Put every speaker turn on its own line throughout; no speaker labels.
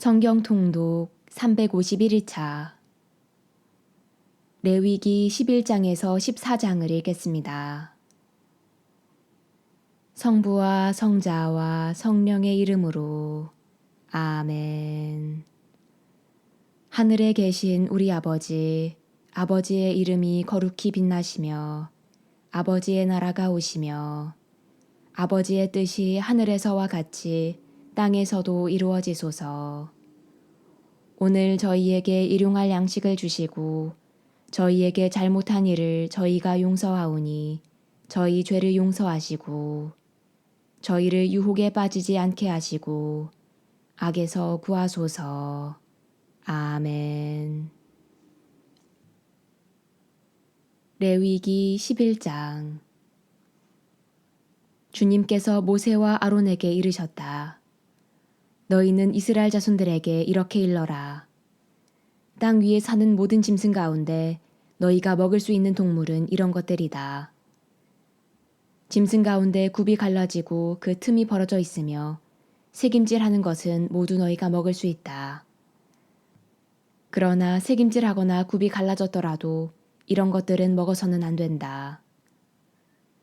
성경 통독 351일차 레위기 11장에서 14장을 읽겠습니다. 성부와 성자와 성령의 이름으로 아멘. 하늘에 계신 우리 아버지, 아버지의 이름이 거룩히 빛나시며 아버지의 나라가 오시며 아버지의 뜻이 하늘에서와 같이 땅에서도 이루어지소서. 오늘 저희에게 일용할 양식을 주시고 저희에게 잘못한 일을 저희가 용서하오니 저희 죄를 용서하시고 저희를 유혹에 빠지지 않게 하시고 악에서 구하소서. 아멘. 레위기 11장. 주님께서 모세와 아론에게 이르셨다. 너희는 이스라엘 자손들에게 이렇게 일러라. 땅 위에 사는 모든 짐승 가운데 너희가 먹을 수 있는 동물은 이런 것들이다. 짐승 가운데 굽이 갈라지고 그 틈이 벌어져 있으며 새김질하는 것은 모두 너희가 먹을 수 있다. 그러나 새김질하거나 굽이 갈라졌더라도 이런 것들은 먹어서는 안 된다.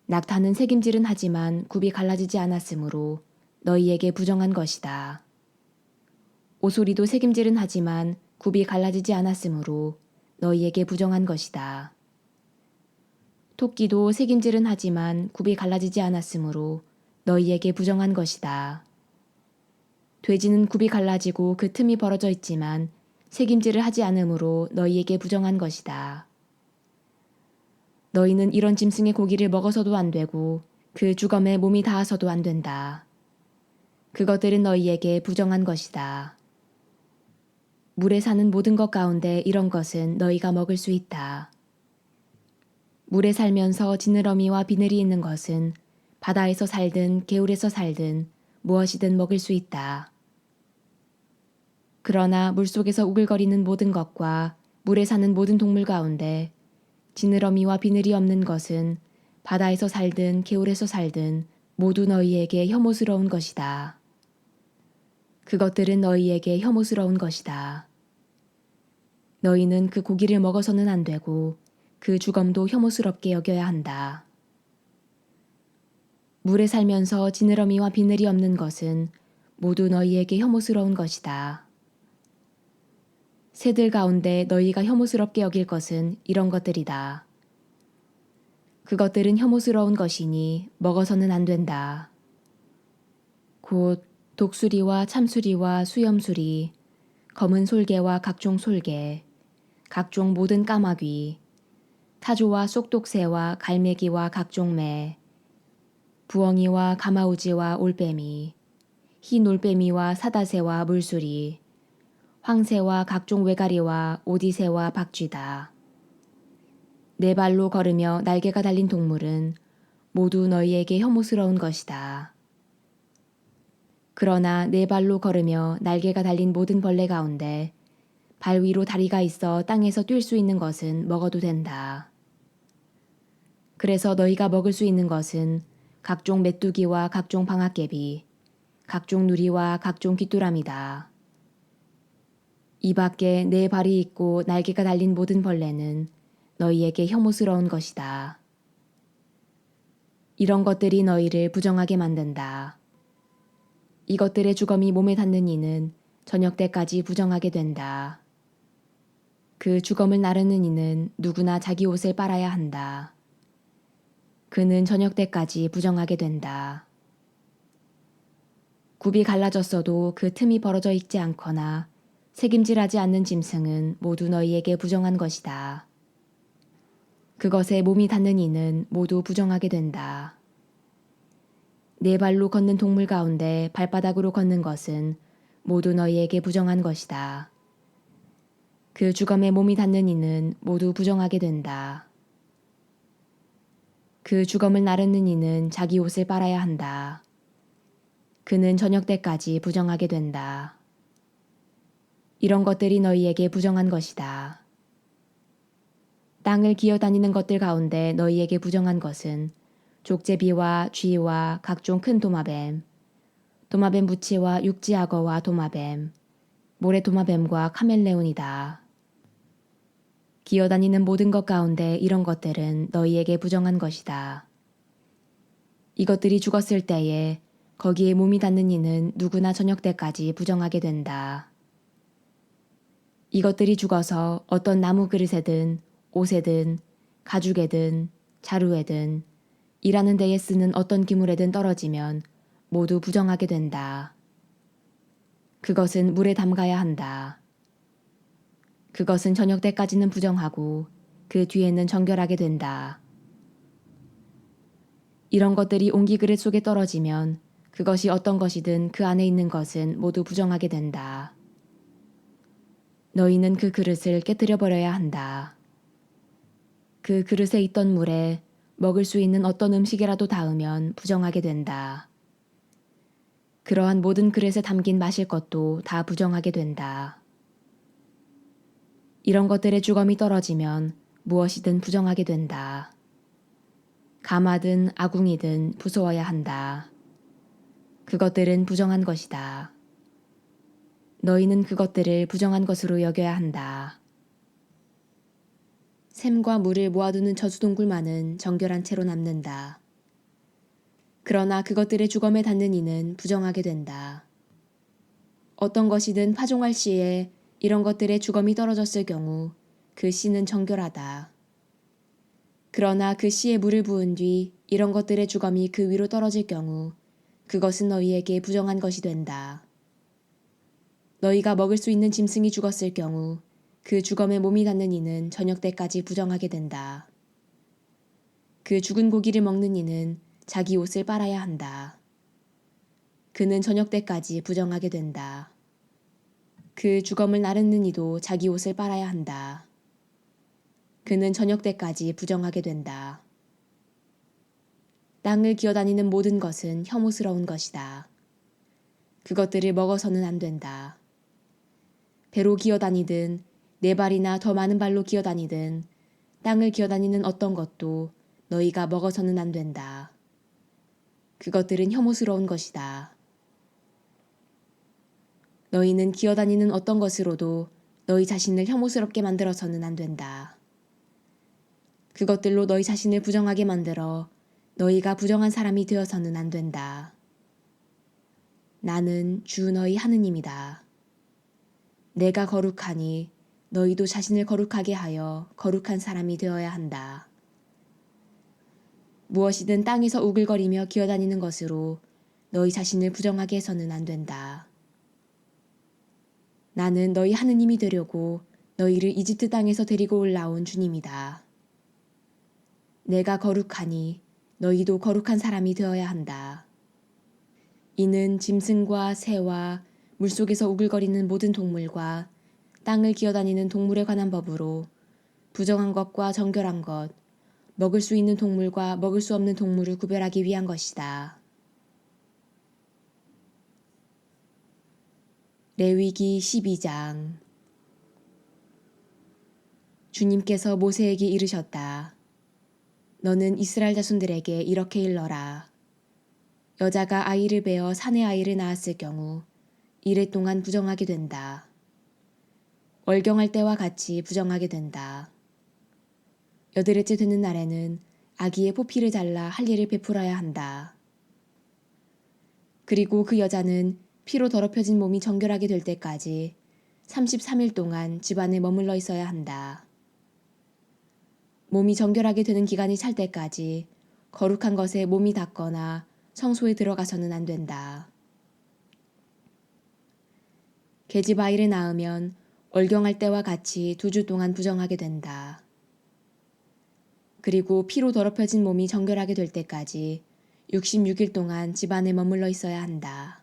낙타는 새김질은 하지만 굽이 갈라지지 않았으므로 너희에게 부정한 것이다. 오소리도 새김질은 하지만 굽이 갈라지지 않았으므로 너희에게 부정한 것이다. 토끼도 새김질은 하지만 굽이 갈라지지 않았으므로 너희에게 부정한 것이다. 돼지는 굽이 갈라지고 그 틈이 벌어져 있지만 새김질을 하지 않으므로 너희에게 부정한 것이다. 너희는 이런 짐승의 고기를 먹어서도 안 되고 그 주검에 몸이 닿아서도 안 된다. 그것들은 너희에게 부정한 것이다. 물에 사는 모든 것 가운데 이런 것은 너희가 먹을 수 있다. 물에 살면서 지느러미와 비늘이 있는 것은 바다에서 살든 개울에서 살든 무엇이든 먹을 수 있다. 그러나 물속에서 우글거리는 모든 것과 물에 사는 모든 동물 가운데 지느러미와 비늘이 없는 것은 바다에서 살든 개울에서 살든 모두 너희에게 혐오스러운 것이다. 그것들은 너희에게 혐오스러운 것이다. 너희는 그 고기를 먹어서는 안 되고 그 주검도 혐오스럽게 여겨야 한다. 물에 살면서 지느러미와 비늘이 없는 것은 모두 너희에게 혐오스러운 것이다. 새들 가운데 너희가 혐오스럽게 여길 것은 이런 것들이다. 그것들은 혐오스러운 것이니 먹어서는 안 된다. 곧 독수리와 참수리와 수염수리, 검은 솔개와 각종 솔개, 각종 모든 까마귀, 타조와 쏙독새와 갈매기와 각종 매, 부엉이와 가마우지와 올빼미, 흰 올빼미와 사다새와 물수리, 황새와 각종 외가리와 오디새와 박쥐다. 네 발로 걸으며 날개가 달린 동물은 모두 너희에게 혐오스러운 것이다. 그러나 네 발로 걸으며 날개가 달린 모든 벌레 가운데 발 위로 다리가 있어 땅에서 뛸 수 있는 것은 먹어도 된다. 그래서 너희가 먹을 수 있는 것은 각종 메뚜기와 각종 방앗개비, 각종 누리와 각종 귀뚜라미다. 이 밖에 네 발이 있고 날개가 달린 모든 벌레는 너희에게 혐오스러운 것이다. 이런 것들이 너희를 부정하게 만든다. 이것들의 주검이 몸에 닿는 이는 저녁 때까지 부정하게 된다. 그 주검을 나르는 이는 누구나 자기 옷을 빨아야 한다. 그는 저녁 때까지 부정하게 된다. 굽이 갈라졌어도 그 틈이 벌어져 있지 않거나 새김질하지 않는 짐승은 모두 너희에게 부정한 것이다. 그것에 몸이 닿는 이는 모두 부정하게 된다. 네 발로 걷는 동물 가운데 발바닥으로 걷는 것은 모두 너희에게 부정한 것이다. 그 주검에 몸이 닿는 이는 모두 부정하게 된다. 그 주검을 나르는 이는 자기 옷을 빨아야 한다. 그는 저녁 때까지 부정하게 된다. 이런 것들이 너희에게 부정한 것이다. 땅을 기어다니는 것들 가운데 너희에게 부정한 것은 족제비와 쥐와 각종 큰 도마뱀, 도마뱀 부치와 육지악어와 도마뱀, 모래도마뱀과 카멜레온이다. 기어다니는 모든 것 가운데 이런 것들은 너희에게 부정한 것이다. 이것들이 죽었을 때에 거기에 몸이 닿는 이는 누구나 저녁 때까지 부정하게 된다. 이것들이 죽어서 어떤 나무 그릇에든 옷에든 가죽에든 자루에든 일하는 데에 쓰는 어떤 기물에든 떨어지면 모두 부정하게 된다. 그것은 물에 담가야 한다. 그것은 저녁 때까지는 부정하고 그 뒤에는 정결하게 된다. 이런 것들이 옹기 그릇 속에 떨어지면 그것이 어떤 것이든 그 안에 있는 것은 모두 부정하게 된다. 너희는 그 그릇을 깨뜨려 버려야 한다. 그 그릇에 있던 물에 먹을 수 있는 어떤 음식이라도 닿으면 부정하게 된다. 그러한 모든 그릇에 담긴 마실 것도 다 부정하게 된다. 이런 것들의 주검이 떨어지면 무엇이든 부정하게 된다. 가마든 아궁이든 부수어야 한다. 그것들은 부정한 것이다. 너희는 그것들을 부정한 것으로 여겨야 한다. 샘과 물을 모아두는 저수동굴만은 정결한 채로 남는다. 그러나 그것들의 주검에 닿는 이는 부정하게 된다. 어떤 것이든 파종할 시에 이런 것들의 주검이 떨어졌을 경우 그 씨는 정결하다. 그러나 그 씨에 물을 부은 뒤 이런 것들의 주검이 그 위로 떨어질 경우 그것은 너희에게 부정한 것이 된다. 너희가 먹을 수 있는 짐승이 죽었을 경우 그 주검에 몸이 닿는 이는 저녁 때까지 부정하게 된다. 그 죽은 고기를 먹는 이는 자기 옷을 빨아야 한다. 그는 저녁 때까지 부정하게 된다. 그 주검을 나르는 이도 자기 옷을 빨아야 한다. 그는 저녁 때까지 부정하게 된다. 땅을 기어다니는 모든 것은 혐오스러운 것이다. 그것들을 먹어서는 안 된다. 배로 기어다니든 네 발이나 더 많은 발로 기어다니든 땅을 기어다니는 어떤 것도 너희가 먹어서는 안 된다. 그것들은 혐오스러운 것이다. 너희는 기어다니는 어떤 것으로도 너희 자신을 혐오스럽게 만들어서는 안 된다. 그것들로 너희 자신을 부정하게 만들어 너희가 부정한 사람이 되어서는 안 된다. 나는 주 너희 하느님이다. 내가 거룩하니 너희도 자신을 거룩하게 하여 거룩한 사람이 되어야 한다. 무엇이든 땅에서 우글거리며 기어다니는 것으로 너희 자신을 부정하게 해서는 안 된다. 나는 너희 하느님이 되려고 너희를 이집트 땅에서 데리고 올라온 주님이다. 내가 거룩하니 너희도 거룩한 사람이 되어야 한다. 이는 짐승과 새와 물속에서 우글거리는 모든 동물과 땅을 기어다니는 동물에 관한 법으로 부정한 것과 정결한 것, 먹을 수 있는 동물과 먹을 수 없는 동물을 구별하기 위한 것이다. 레위기 12장. 주님께서 모세에게 이르셨다. 너는 이스라엘 자손들에게 이렇게 일러라. 여자가 아이를 베어 사내 아이를 낳았을 경우 이래 동안 부정하게 된다. 월경할 때와 같이 부정하게 된다. 여드레째 되는 날에는 아기의 포피를 잘라 할례를 베풀어야 한다. 그리고 그 여자는 피로 더럽혀진 몸이 정결하게 될 때까지 33일 동안 집안에 머물러 있어야 한다. 몸이 정결하게 되는 기간이 찰 때까지 거룩한 것에 몸이 닿거나 성소에 들어가서는 안 된다. 계집 아이를 낳으면 월경할 때와 같이 2주 동안 부정하게 된다. 그리고 피로 더럽혀진 몸이 정결하게 될 때까지 66일 동안 집안에 머물러 있어야 한다.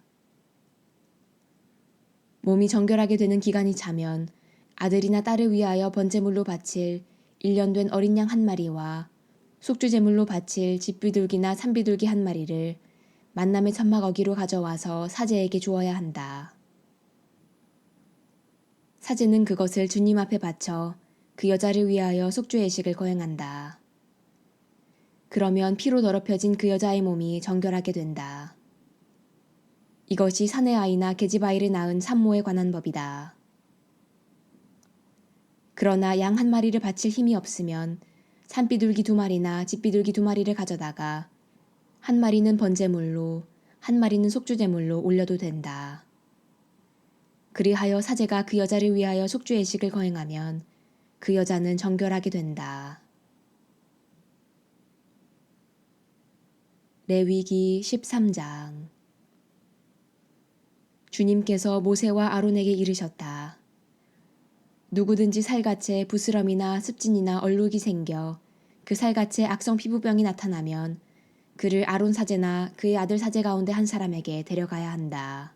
몸이 정결하게 되는 기간이 차면 아들이나 딸을 위하여 번제물로 바칠 1년 된 어린 양 한 마리와 속주제물로 바칠 집비둘기나 산비둘기 한 마리를 만남의 천막 어기로 가져와서 사제에게 주어야 한다. 사제는 그것을 주님 앞에 바쳐 그 여자를 위하여 속죄 예식을 거행한다. 그러면 피로 더럽혀진 그 여자의 몸이 정결하게 된다. 이것이 사내 아이나 계집 아이를 낳은 산모에 관한 법이다. 그러나 양 한 마리를 바칠 힘이 없으면 산비둘기 2마리나 집비둘기 2마리를 가져다가 한 마리는 번제물로 한 마리는 속주제물로 올려도 된다. 그리하여 사제가 그 여자를 위하여 속주예식을 거행하면 그 여자는 정결하게 된다. 레위기 13장. 주님께서 모세와 아론에게 이르셨다. 누구든지 살갗에 부스럼이나 습진이나 얼룩이 생겨 그 살갗에 악성 피부병이 나타나면 그를 아론 사제나 그의 아들 사제 가운데 한 사람에게 데려가야 한다.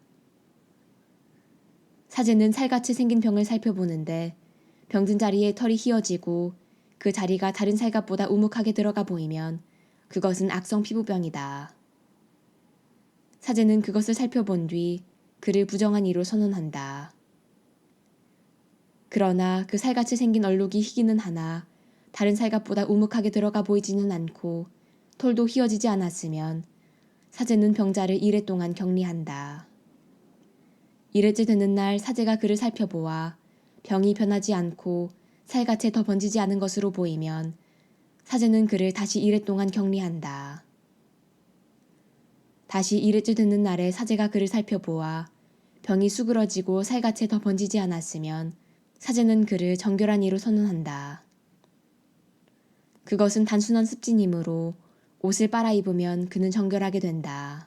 사제는 살같이 생긴 병을 살펴보는데 병든 자리에 털이 휘어지고 그 자리가 다른 살갗보다 우묵하게 들어가 보이면 그것은 악성 피부병이다. 사제는 그것을 살펴본 뒤 그를 부정한 이로 선언한다. 그러나 그 살같이 생긴 얼룩이 희기는 하나 다른 살갗보다 우묵하게 들어가 보이지는 않고 털도 휘어지지 않았으면 사제는 병자를 이레 동안 격리한다. 이레째 되는 날 사제가 그를 살펴보아 병이 변하지 않고 살갗에 더 번지지 않은 것으로 보이면 사제는 그를 다시 이레 동안 격리한다. 다시 이레째 되는 날에 사제가 그를 살펴보아 병이 수그러지고 살갗에 더 번지지 않았으면 사제는 그를 정결한 이로 선언한다. 그것은 단순한 습진이므로 옷을 빨아 입으면 그는 정결하게 된다.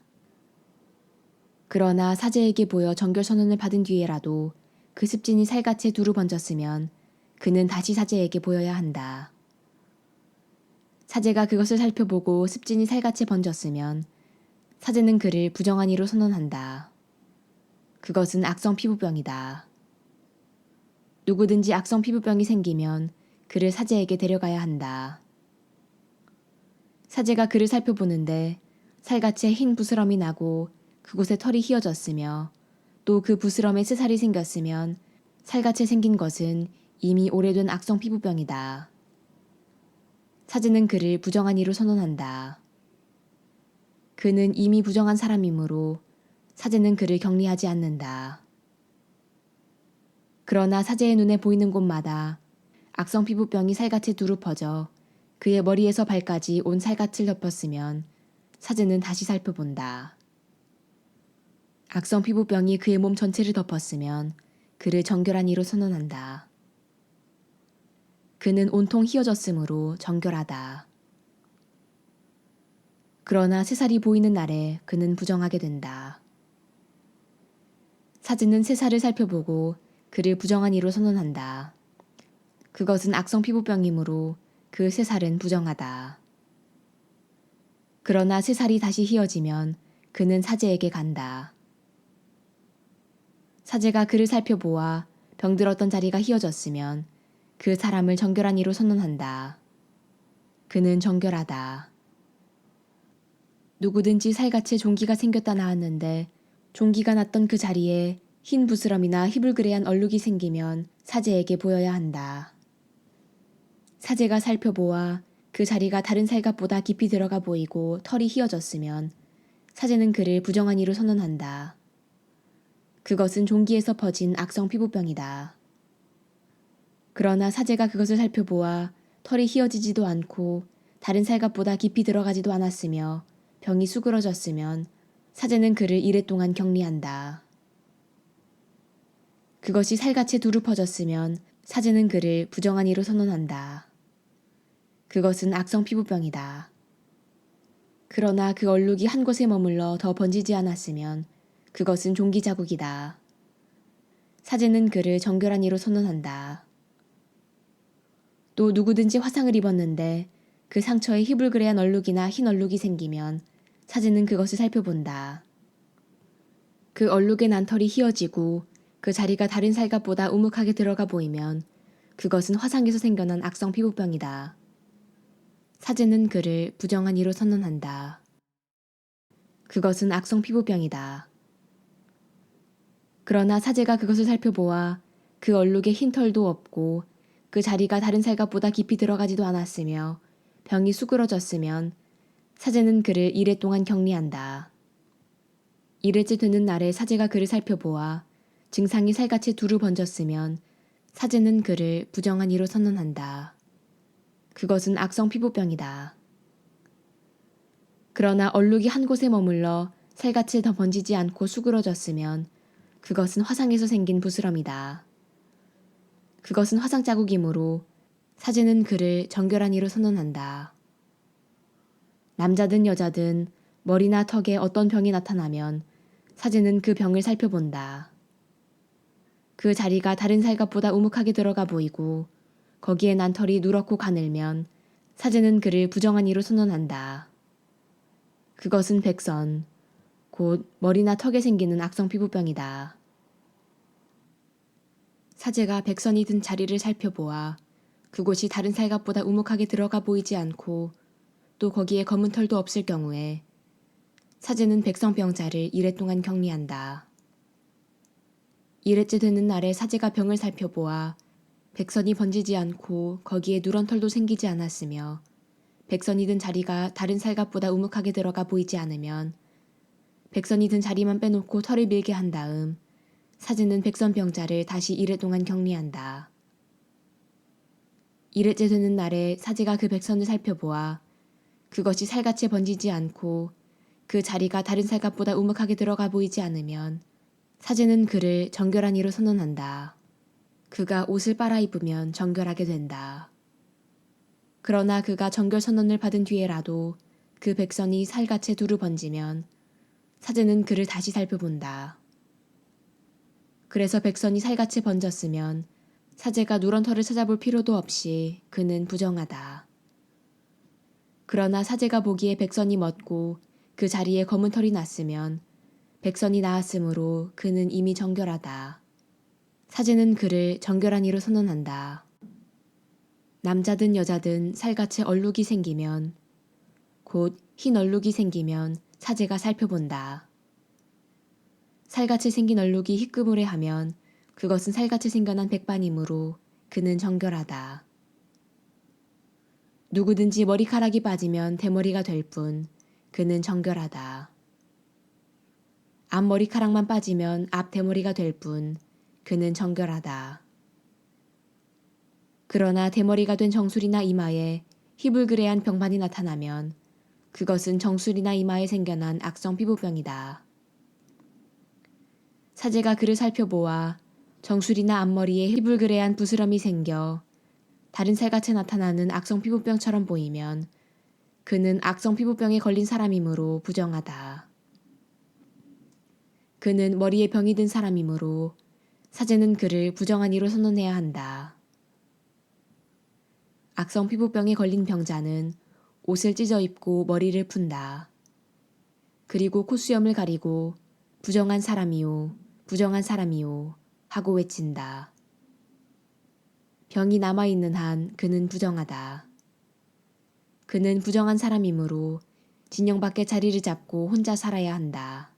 그러나 사제에게 보여 정결 선언을 받은 뒤에라도 그 습진이 살갗에 두루 번졌으면 그는 다시 사제에게 보여야 한다. 사제가 그것을 살펴보고 습진이 살갗에 번졌으면 사제는 그를 부정한 이로 선언한다. 그것은 악성 피부병이다. 누구든지 악성 피부병이 생기면 그를 사제에게 데려가야 한다. 사제가 그를 살펴보는데 살갗에 흰 부스럼이 나고 그곳에 털이 휘어졌으며 또 그 부스럼에 새살이 생겼으면 살같이 생긴 것은 이미 오래된 악성 피부병이다. 사제는 그를 부정한 이로 선언한다. 그는 이미 부정한 사람이므로 사제는 그를 격리하지 않는다. 그러나 사제의 눈에 보이는 곳마다 악성 피부병이 살갗에 두루 퍼져 그의 머리에서 발까지 온 살갗을 덮었으면 사제는 다시 살펴본다. 악성 피부병이 그의 몸 전체를 덮었으면 그를 정결한 이로 선언한다. 그는 온통 휘어졌으므로 정결하다. 그러나 새살이 보이는 날에 그는 부정하게 된다. 사제는 새살을 살펴보고 그를 부정한 이로 선언한다. 그것은 악성 피부병이므로 그 새살은 부정하다. 그러나 새살이 다시 휘어지면 그는 사제에게 간다. 사제가 그를 살펴보아 병들었던 자리가 휘어졌으면 그 사람을 정결한 이로 선언한다. 그는 정결하다. 누구든지 살갗에 종기가 생겼다 나았는데 종기가 났던 그 자리에 흰 부스럼이나 희불그레한 얼룩이 생기면 사제에게 보여야 한다. 사제가 살펴보아 그 자리가 다른 살갗보다 깊이 들어가 보이고 털이 휘어졌으면 사제는 그를 부정한 이로 선언한다. 그것은 종기에서 퍼진 악성 피부병이다. 그러나 사제가 그것을 살펴보아 털이 휘어지지도 않고 다른 살갗보다 깊이 들어가지도 않았으며 병이 수그러졌으면 사제는 그를 이레 동안 격리한다. 그것이 살갗에 두루 퍼졌으면 사제는 그를 부정한 이로 선언한다. 그것은 악성 피부병이다. 그러나 그 얼룩이 한 곳에 머물러 더 번지지 않았으면 그것은 종기 자국이다. 사제는 그를 정결한 이로 선언한다. 또 누구든지 화상을 입었는데 그 상처에 희불그레한 얼룩이나 흰 얼룩이 생기면 사제는 그것을 살펴본다. 그 얼룩의 난 털이 휘어지고 그 자리가 다른 살갗보다 우묵하게 들어가 보이면 그것은 화상에서 생겨난 악성 피부병이다. 사제는 그를 부정한 이로 선언한다. 그것은 악성 피부병이다. 그러나 사제가 그것을 살펴보아 그 얼룩에 흰 털도 없고 그 자리가 다른 살갗보다 깊이 들어가지도 않았으며 병이 수그러졌으면 사제는 그를 이레 동안 격리한다. 이레째 되는 날에 사제가 그를 살펴보아 증상이 살같이 두루 번졌으면 사제는 그를 부정한 이로 선언한다. 그것은 악성 피부병이다. 그러나 얼룩이 한 곳에 머물러 살갗을 더 번지지 않고 수그러졌으면 그것은 화상에서 생긴 부스럼이다. 그것은 화상 자국이므로 사제는 그를 정결한 이로 선언한다. 남자든 여자든 머리나 턱에 어떤 병이 나타나면 사제는 그 병을 살펴본다. 그 자리가 다른 살갗보다 우묵하게 들어가 보이고 거기에 난 털이 누렇고 가늘면 사제는 그를 부정한 이로 선언한다. 그것은 백선, 곧 머리나 턱에 생기는 악성 피부병이다. 사제가 백선이 든 자리를 살펴보아 그곳이 다른 살갗보다 우묵하게 들어가 보이지 않고 또 거기에 검은 털도 없을 경우에 사제는 백선병자를 이래 동안 격리한다. 이래째 되는 날에 사제가 병을 살펴보아 백선이 번지지 않고 거기에 누런 털도 생기지 않았으며 백선이 든 자리가 다른 살갗보다 우묵하게 들어가 보이지 않으면 백선이 든 자리만 빼놓고 털을 밀게 한 다음 사제는 백선병자를 다시 이래 동안 격리한다. 이래째 되는 날에 사제가 그 백선을 살펴보아 그것이 살같이 번지지 않고 그 자리가 다른 살갗보다 우묵하게 들어가 보이지 않으면 사제는 그를 정결한 이로 선언한다. 그가 옷을 빨아입으면 정결하게 된다. 그러나 그가 정결 선언을 받은 뒤에라도 그 백선이 살같이 두루 번지면 사제는 그를 다시 살펴본다. 그래서 백선이 살같이 번졌으면 사제가 누런 털을 찾아볼 필요도 없이 그는 부정하다. 그러나 사제가 보기에 백선이 멎고 그 자리에 검은 털이 났으면 백선이 나았으므로 그는 이미 정결하다. 사제는 그를 정결한 이로 선언한다. 남자든 여자든 살같이 얼룩이 생기면 곧 흰 얼룩이 생기면 사제가 살펴본다. 살같이 생긴 얼룩이 희끄무레 하면 그것은 살같이 생겨난 백반이므로 그는 정결하다. 누구든지 머리카락이 빠지면 대머리가 될 뿐 그는 정결하다. 앞머리카락만 빠지면 앞 대머리가 될 뿐 그는 정결하다. 그러나 대머리가 된 정수리나 이마에 희불그레한 병반이 나타나면 그것은 정수리나 이마에 생겨난 악성 피부병이다. 사제가 그를 살펴보아 정수리나 앞머리에 희불그레한 부스럼이 생겨 다른 살같이 나타나는 악성 피부병처럼 보이면 그는 악성 피부병에 걸린 사람이므로 부정하다. 그는 머리에 병이 든 사람이므로 사제는 그를 부정한 이로 선언해야 한다. 악성 피부병에 걸린 병자는 옷을 찢어 입고 머리를 푼다. 그리고 콧수염을 가리고 부정한 사람이요, 부정한 사람이요 하고 외친다. 병이 남아있는 한 그는 부정하다. 그는 부정한 사람이므로 진영 밖에 자리를 잡고 혼자 살아야 한다.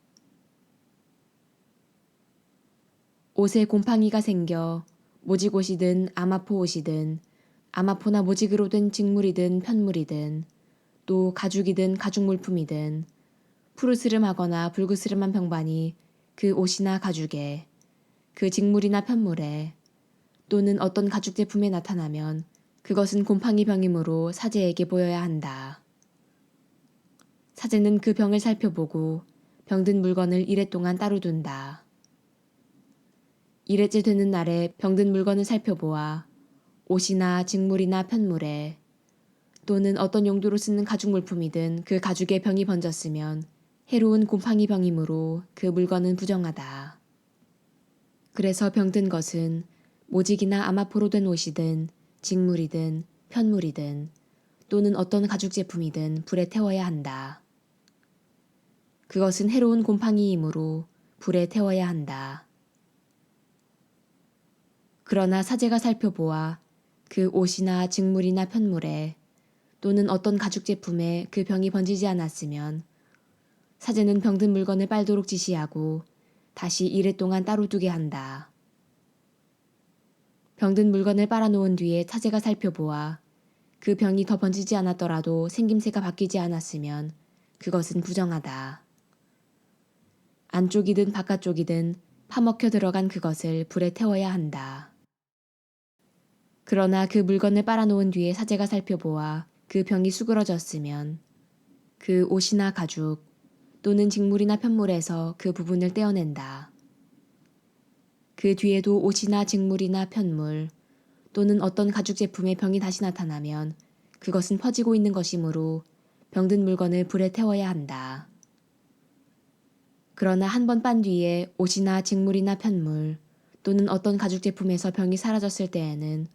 옷에 곰팡이가 생겨 모직옷이든 아마포 옷이든 아마포나 모직으로 된 직물이든 편물이든 또 가죽이든 가죽물품이든 푸르스름하거나 붉으스름한 병반이 그 옷이나 가죽에 그 직물이나 편물에 또는 어떤 가죽 제품에 나타나면 그것은 곰팡이 병이므로 사제에게 보여야 한다. 사제는 그 병을 살펴보고 병든 물건을 이래 동안 따로 둔다. 이래째 되는 날에 병든 물건을 살펴보아 옷이나 직물이나 편물에 또는 어떤 용도로 쓰는 가죽 물품이든 그 가죽에 병이 번졌으면 해로운 곰팡이 병이므로 그 물건은 부정하다. 그래서 병든 것은 모직이나 아마포로 된 옷이든 직물이든 편물이든 또는 어떤 가죽 제품이든 불에 태워야 한다. 그것은 해로운 곰팡이이므로 불에 태워야 한다. 그러나 사제가 살펴보아 그 옷이나 직물이나 편물에 또는 어떤 가죽 제품에 그 병이 번지지 않았으면 사제는 병든 물건을 빨도록 지시하고 다시 이래 동안 따로 두게 한다. 병든 물건을 빨아놓은 뒤에 사제가 살펴보아 그 병이 더 번지지 않았더라도 생김새가 바뀌지 않았으면 그것은 부정하다. 안쪽이든 바깥쪽이든 파먹혀 들어간 그것을 불에 태워야 한다. 그러나 그 물건을 빨아놓은 뒤에 사제가 살펴보아 그 병이 수그러졌으면 그 옷이나 가죽 또는 직물이나 편물에서 그 부분을 떼어낸다. 그 뒤에도 옷이나 직물이나 편물 또는 어떤 가죽 제품의 병이 다시 나타나면 그것은 퍼지고 있는 것이므로 병든 물건을 불에 태워야 한다. 그러나 한 번 빤 뒤에 옷이나 직물이나 편물 또는 어떤 가죽 제품에서 병이 사라졌을 때에는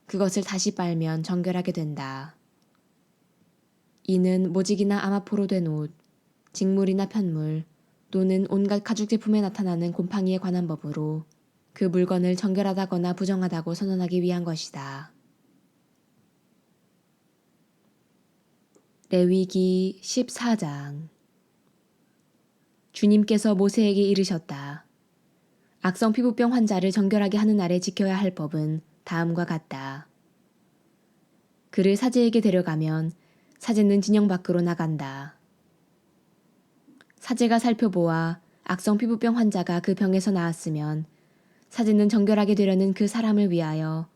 그것을 다시 빨면 정결하게 된다. 이는 모직이나 아마포로 된 옷, 직물이나 편물 또는 온갖 가죽 제품에 나타나는 곰팡이에 관한 법으로 그 물건을 정결하다거나 부정하다고 선언하기 위한 것이다. 레위기 14장. 주님께서 모세에게 이르셨다. 악성 피부병 환자를 정결하게 하는 날에 지켜야 할 법은 다음과 같다. 그를 사제에게 데려가면 사제는 진영 밖으로 나간다. 사제가 살펴보아 악성 피부병 환자가 그 병에서 나았으면 사제는 정결하게 되려는 그 사람을 위하여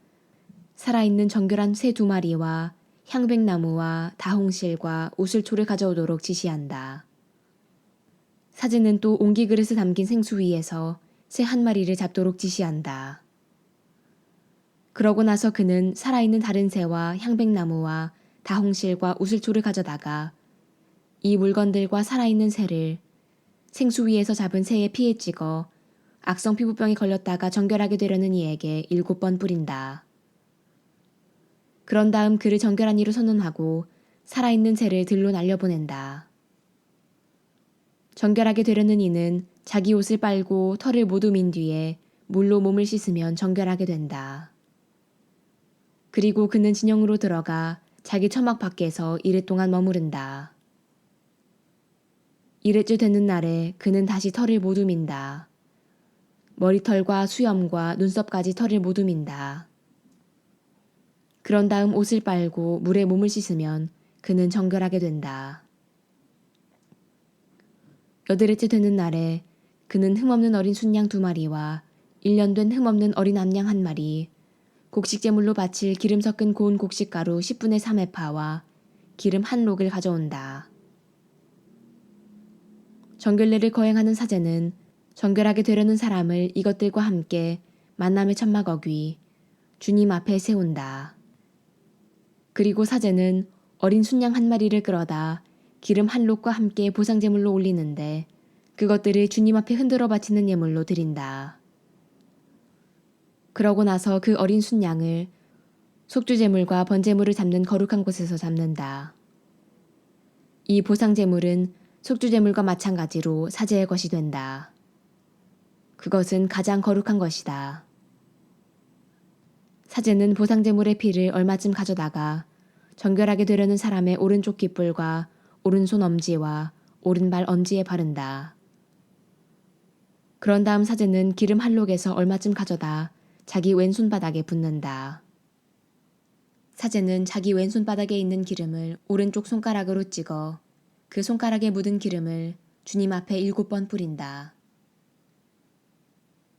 살아있는 정결한 새 2마리와 향백나무와 다홍실과 우슬초를 가져오도록 지시한다. 사제는 또 옹기그릇에 담긴 생수 위에서 새 1마리를 잡도록 지시한다. 그러고 나서 그는 살아있는 다른 새와 향백나무와 다홍실과 우슬초를 가져다가 이 물건들과 살아있는 새를 생수 위에서 잡은 새의 피에 찍어 악성 피부병에 걸렸다가 정결하게 되려는 이에게 7번 뿌린다. 그런 다음 그를 정결한 이로 선언하고 살아있는 새를 들로 날려보낸다. 정결하게 되려는 이는 자기 옷을 빨고 털을 모두 민 뒤에 물로 몸을 씻으면 정결하게 된다. 그리고 그는 진영으로 들어가 자기 처막 밖에서 이틀 동안 머무른다. 이틀째 되는 날에 그는 다시 털을 모두 민다. 머리털과 수염과 눈썹까지 털을 모두 민다. 그런 다음 옷을 빨고 물에 몸을 씻으면 그는 정결하게 된다. 8일째 되는 날에 그는 흠없는 어린 순양 2마리와 1년 된 흠없는 어린 암양 1마리, 곡식제물로 바칠 기름 섞은 고운 곡식가루 10분의 3회파와 기름 1록을 가져온다. 정결례를 거행하는 사제는 정결하게 되려는 사람을 이것들과 함께 만남의 천막 어귀, 주님 앞에 세운다. 그리고 사제는 어린 순양 1마리를 끌어다 기름 1록과 함께 보상제물로 올리는데 그것들을 주님 앞에 흔들어 바치는 예물로 드린다. 그러고 나서 그 어린 순양을 속주제물과 번제물을 잡는 거룩한 곳에서 잡는다. 이 보상제물은 속주제물과 마찬가지로 사제의 것이 된다. 그것은 가장 거룩한 것이다. 사제는 보상제물의 피를 얼마쯤 가져다가 정결하게 되려는 사람의 오른쪽 깃불과 오른손 엄지와 오른발 엄지에 바른다. 그런 다음 사제는 기름 1록에서 얼마쯤 가져다 자기 왼손바닥에 붓는다. 사제는 자기 왼손바닥에 있는 기름을 오른쪽 손가락으로 찍어 그 손가락에 묻은 기름을 주님 앞에 7번 뿌린다.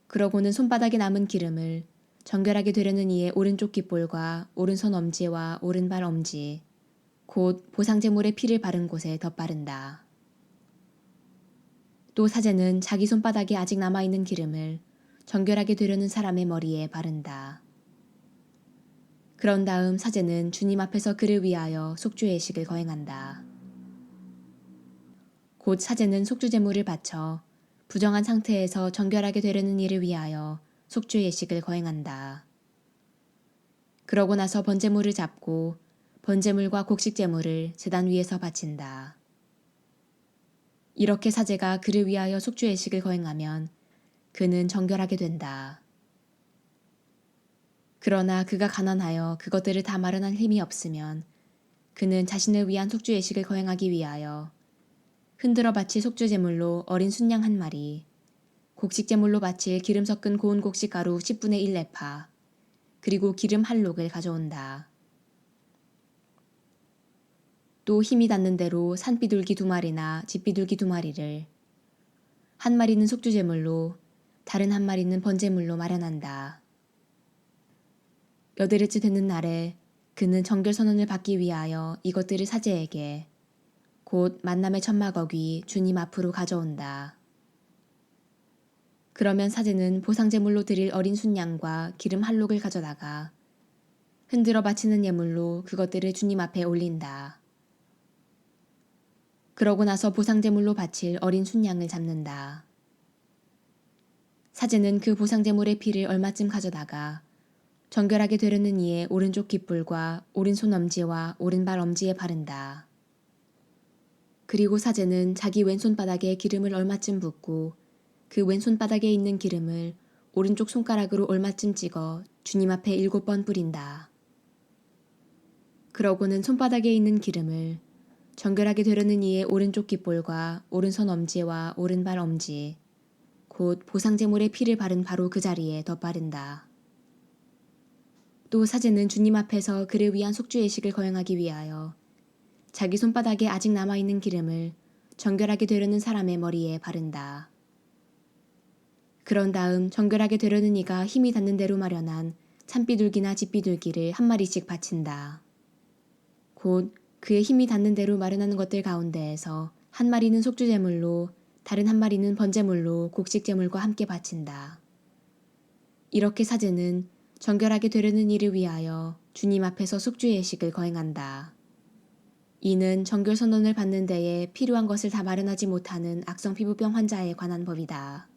그러고는 손바닥에 남은 기름을 정결하게 되려는 이의 오른쪽 깃볼과 오른손 엄지와 오른발 엄지, 곧 보상제물의 피를 바른 곳에 덧바른다. 또 사제는 자기 손바닥에 아직 남아있는 기름을 정결하게 되려는 사람의 머리에 바른다. 그런 다음 사제는 주님 앞에서 그를 위하여 속주예식을 거행한다. 곧 사제는 속주제물을 바쳐 부정한 상태에서 정결하게 되려는 이를 위하여 속주예식을 거행한다. 그러고 나서 번제물을 잡고 번제물과 곡식제물을 제단 위에서 바친다. 이렇게 사제가 그를 위하여 속주예식을 거행하면 그는 정결하게 된다. 그러나 그가 가난하여 그것들을 다 마련할 힘이 없으면 그는 자신을 위한 속주예식을 거행하기 위하여 흔들어 바칠 속주제물로 어린 순양 1마리, 곡식제물로 바칠 기름 섞은 고운 곡식가루 10분의 1레파, 그리고 기름 1록을 가져온다. 또 힘이 닿는 대로 산비둘기 2마리나 집비둘기 2마리를, 1마리는 속주제물로 다른 1마리는 번제물로 마련한다. 몇 일째 되는 날에 그는 정결 선언을 받기 위하여 이것들을 사제에게 곧 만남의 천막어귀 주님 앞으로 가져온다. 그러면 사제는 보상제물로 드릴 어린 순양과 기름 할록을 가져다가 흔들어 바치는 예물로 그것들을 주님 앞에 올린다. 그러고 나서 보상제물로 바칠 어린 순양을 잡는다. 사제는 그 보상제물의 피를 얼마쯤 가져다가 정결하게 되려는 이의 오른쪽 깃불과 오른손 엄지와 오른발 엄지에 바른다. 그리고 사제는 자기 왼손바닥에 기름을 얼마쯤 붓고 그 왼손바닥에 있는 기름을 오른쪽 손가락으로 얼마쯤 찍어 주님 앞에 7번 뿌린다. 그러고는 손바닥에 있는 기름을 정결하게 되려는 이의 오른쪽 깃볼과 오른손 엄지와 오른발 엄지, 곧 보상제물의 피를 바른 바로 그 자리에 덧바른다. 또 사제는 주님 앞에서 그를 위한 속죄의식을 거행하기 위하여 자기 손바닥에 아직 남아있는 기름을 정결하게 되려는 사람의 머리에 바른다. 그런 다음 정결하게 되려는 이가 힘이 닿는 대로 마련한 참비둘기나 집비둘기를 한 마리씩 바친다. 곧 그의 힘이 닿는 대로 마련하는 것들 가운데에서 한 마리는 속죄제물로 다른 한 마리는 번제물로 곡식제물과 함께 바친다. 이렇게 사제는 정결하게 되려는 이를 위하여 주님 앞에서 속죄의식을 거행한다. 이는 정결 선언을 받는 데에 필요한 것을 다 마련하지 못하는 악성 피부병 환자에 관한 법이다.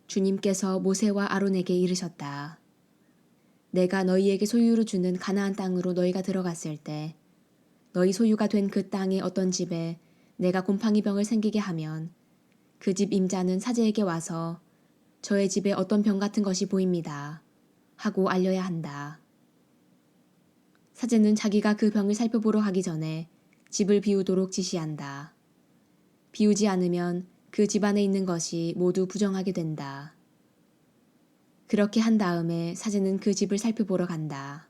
주님께서 모세와 아론에게 이르셨다. 내가 너희에게 소유로 주는 가나안 땅으로 너희가 들어갔을 때 너희 소유가 된 그 땅의 어떤 집에 내가 곰팡이 병을 생기게 하면 그 집 임자는 사제에게 와서 저의 집에 어떤 병 같은 것이 보입니다 하고 알려야 한다. 사제는 자기가 그 병을 살펴보러 가기 전에 집을 비우도록 지시한다. 비우지 않으면 그 집 안에 있는 것이 모두 부정하게 된다. 그렇게 한 다음에 사제는 그 집을 살펴보러 간다.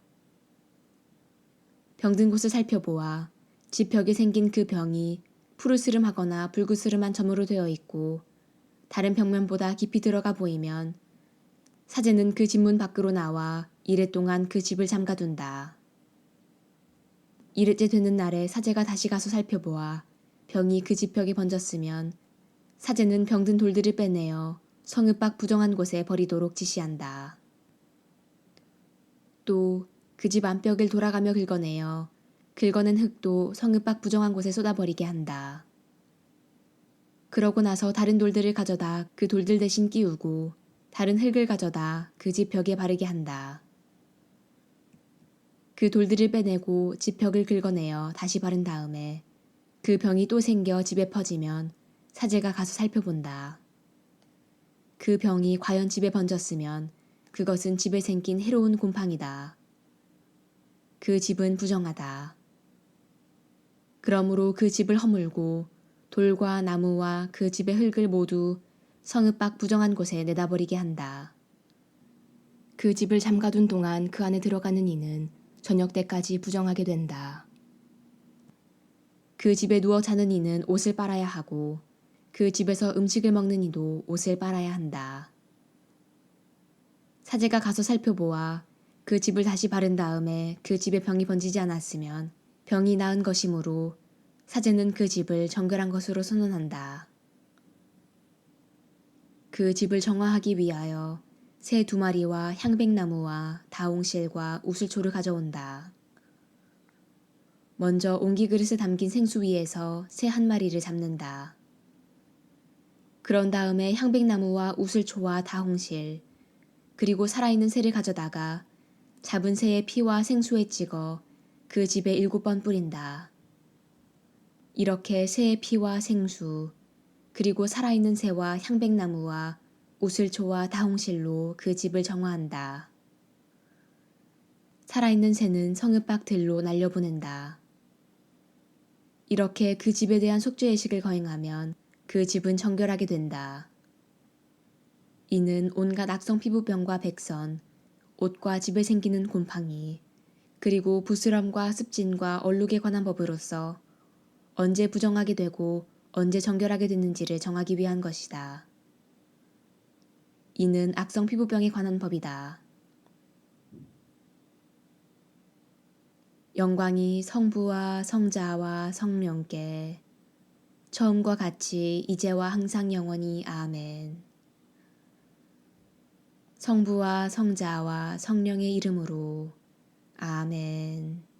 병든 곳을 살펴보아 집 벽에 생긴 그 병이 푸르스름하거나 붉으스름한 점으로 되어 있고 다른 벽면보다 깊이 들어가 보이면 사제는 그 집문 밖으로 나와 이레 동안 그 집을 잠가둔다. 이레째 되는 날에 사제가 다시 가서 살펴보아 병이 그 집 벽에 번졌으면 사제는 병든 돌들을 빼내어 성읍 밖 부정한 곳에 버리도록 지시한다. 또 그 집 안벽을 돌아가며 긁어내어 긁어낸 흙도 성읍 밖 부정한 곳에 쏟아버리게 한다. 그러고 나서 다른 돌들을 가져다 그 돌들 대신 끼우고 다른 흙을 가져다 그 집 벽에 바르게 한다. 그 돌들을 빼내고 집 벽을 긁어내어 다시 바른 다음에 그 병이 또 생겨 집에 퍼지면 사제가 가서 살펴본다. 그 병이 과연 집에 번졌으면 그것은 집에 생긴 해로운 곰팡이다. 그 집은 부정하다. 그러므로 그 집을 허물고 돌과 나무와 그 집의 흙을 모두 성읍 밖 부정한 곳에 내다버리게 한다. 그 집을 잠가둔 동안 그 안에 들어가는 이는 저녁 때까지 부정하게 된다. 그 집에 누워 자는 이는 옷을 빨아야 하고 그 집에서 음식을 먹는 이도 옷을 빨아야 한다. 사제가 가서 살펴보아 그 집을 다시 바른 다음에 그 집에 병이 번지지 않았으면 병이 나은 것이므로 사제는 그 집을 정결한 것으로 선언한다. 그 집을 정화하기 위하여 새 2마리와 향백나무와 다홍실과 우슬초를 가져온다. 먼저 옹기그릇에 담긴 생수 위에서 새 1마리를 잡는다. 그런 다음에 향백나무와 우슬초와 다홍실 그리고 살아있는 새를 가져다가 잡은 새의 피와 생수에 찍어 그 집에 7번 뿌린다. 이렇게 새의 피와 생수 그리고 살아있는 새와 향백나무와 우슬초와 다홍실로 그 집을 정화한다. 살아있는 새는 성읍 밖 들로 날려보낸다. 이렇게 그 집에 대한 속죄의식을 거행하면 그 집은 정결하게 된다. 이는 온갖 악성 피부병과 백선, 옷과 집에 생기는 곰팡이, 그리고 부스럼과 습진과 얼룩에 관한 법으로서 언제 부정하게 되고 언제 정결하게 됐는지를 정하기 위한 것이다. 이는 악성 피부병에 관한 법이다. 영광이 성부와 성자와 성령께 처음과 같이 이제와 항상 영원히 아멘. 성부와 성자와 성령의 이름으로 아멘.